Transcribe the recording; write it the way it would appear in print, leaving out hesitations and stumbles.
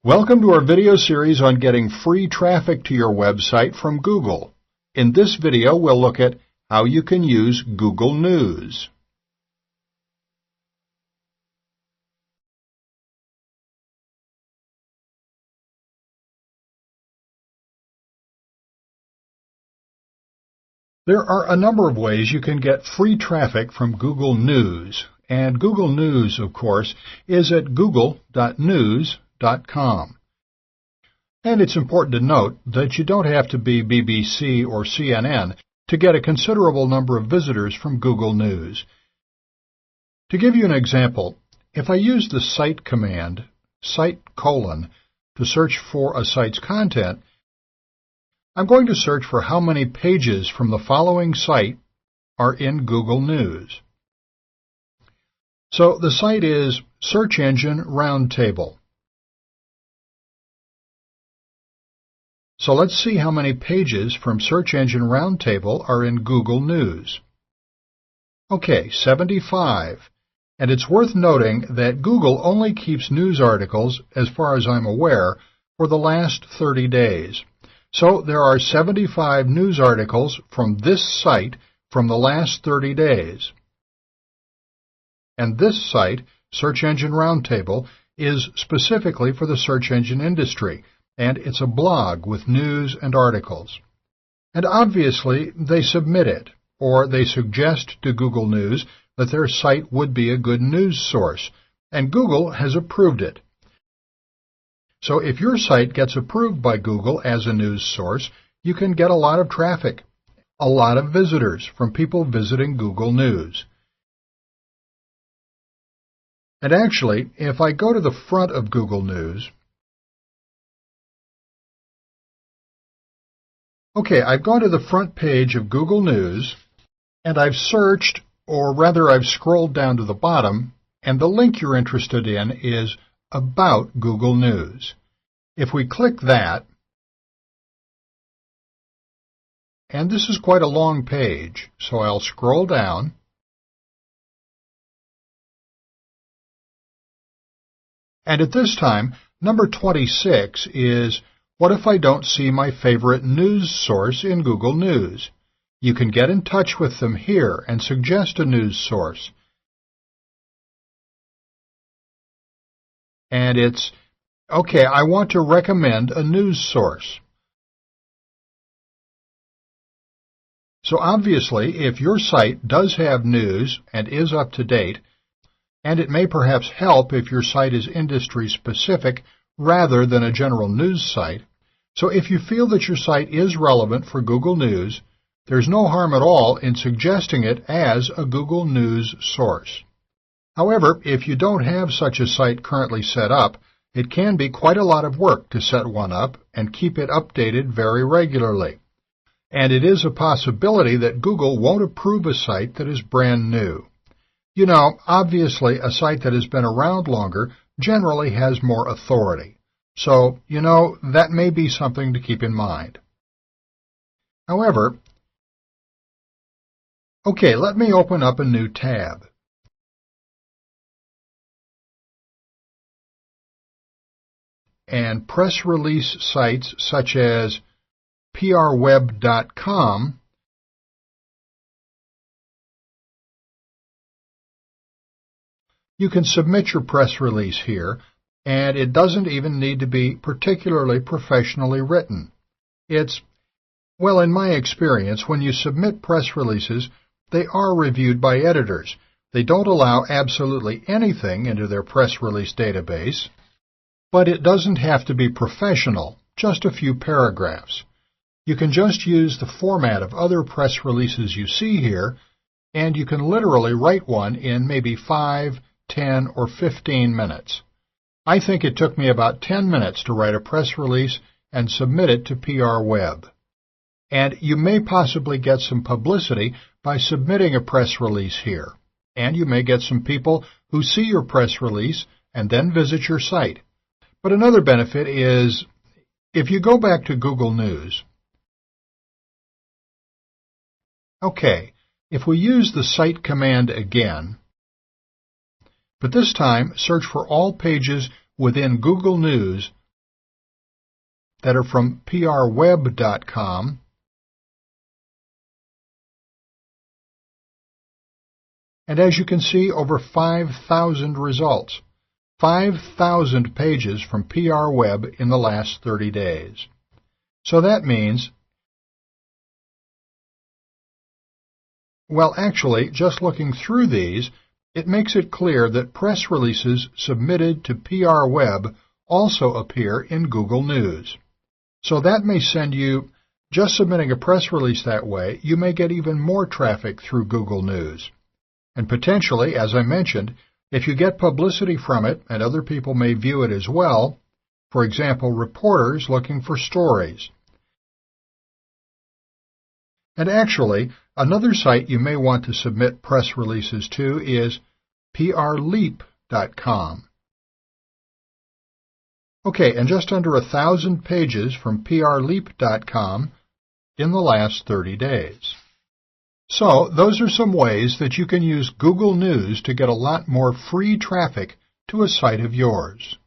Welcome to our video series on getting free traffic to your website from Google. In this video, we'll look at how you can use Google News. There are a number of ways you can get free traffic from Google News, and Google News, of course, is at google.news.com. And it's important to note that you don't have to be BBC or CNN to get a considerable number of visitors from Google News. To give you an example, if I use the cite command, cite:, to search for a site's content, I'm going to search for how many pages from the following site are in Google News. So the site is Search Engine Roundtable. So let's see how many pages from Search Engine Roundtable are in Google News. Okay, 75. And it's worth noting that Google only keeps news articles, as far as I'm aware, for the last 30 days. So there are 75 news articles from this site from the last 30 days. And this site, Search Engine Roundtable, is specifically for the search engine industry, and it's a blog with news and articles. And obviously, they submit it, or they suggest to Google News that their site would be a good news source, and Google has approved it. So if your site gets approved by Google as a news source, you can get a lot of traffic, a lot of visitors from people visiting Google News. And actually, if I go to the front of Google News, okay, I've gone to the front page of Google News, and I've searched, or rather I've scrolled down to the bottom, and the link you're interested in is About Google News. If we click that, and this is quite a long page, so I'll scroll down, and at this time, number 26 is What if I don't see my favorite news source in Google News? You can get in touch with them here and suggest a news source. And it's, okay, I want to recommend a news source. So obviously, if your site does have news and is up to date, and it may perhaps help if your site is industry specific rather than a general news site, so if you feel that your site is relevant for Google News, there's no harm at all in suggesting it as a Google News source. However, if you don't have such a site currently set up, it can be quite a lot of work to set one up and keep it updated very regularly. And it is a possibility that Google won't approve a site that is brand new. You know, obviously a site that has been around longer generally has more authority. So, you know, that may be something to keep in mind. However, okay, let me open up a new tab. And press release sites such as prweb.com you can submit your press release here, and it doesn't even need to be particularly professionally written. It's, well, in my experience, when you submit press releases, they are reviewed by editors. They don't allow absolutely anything into their press release database, but it doesn't have to be professional, just a few paragraphs. You can just use the format of other press releases you see here, and you can literally write one in maybe 5, 10, or 15 minutes. I think it took me about 10 minutes to write a press release and submit it to PRWeb. And you may possibly get some publicity by submitting a press release here. And you may get some people who see your press release and then visit your site. But another benefit is, if you go back to Google News, okay, if we use the cite command again, but this time search for all pages within Google News that are from prweb.com, and as you can see, over 5,000 results. 5,000 pages from PRWeb in the last 30 days. So that means, well, actually, just looking through these, it makes it clear that press releases submitted to PRWeb also appear in Google News. So that may send you, just submitting a press release that way, you may get even more traffic through Google News. And potentially, as I mentioned, if you get publicity from it, and other people may view it as well, for example, reporters looking for stories. And actually, another site you may want to submit press releases to is prleap.com. Okay, and just under 1,000 pages from prleap.com in the last 30 days. So, those are some ways that you can use Google News to get a lot more free traffic to a site of yours.